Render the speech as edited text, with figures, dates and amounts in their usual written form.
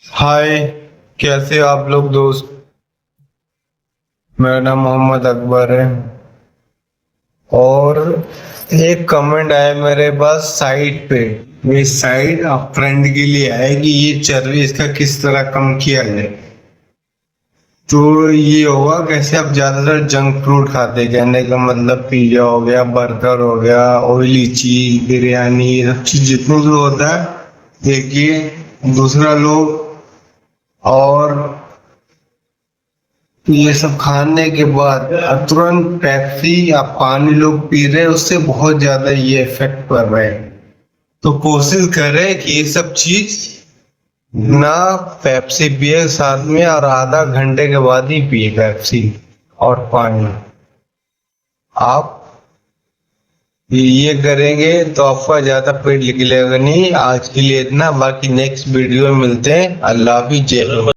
हाय, कैसे हो आप लोग दोस्त। मेरा नाम मोहम्मद अकबर है और एक कमेंट आया मेरे पास साइट पे। ये साइट आप फ्रेंड के लिए है कि ये चर्बी इसका किस तरह कम किया जाए। तो ये होगा कैसे आप ज्यादातर जंक फूड खाते, कहने का मतलब पिज्जा हो गया, बर्गर हो गया, ऑयली चीज, बिरयानी, ये सब चीज जितने भी होता है देखिए। दूसरा लोग और ये सब खाने के बाद तुरंत पेप्सी या पानी लोग पी रहे हैं, उससे बहुत ज्यादा ये इफेक्ट कर रहे हैं। तो कोशिश करें कि ये सब चीज ना पेप्सी पिए साथ में, और आधा घंटे के बाद ही पिए पेप्सी और पानी। आप ये करेंगे तो आपका ज्यादा पेट निकलेगा नहीं। आज के लिए इतना, बाकी नेक्स्ट वीडियो में मिलते हैं। अल्लाह हाफिज़, जय हिंद।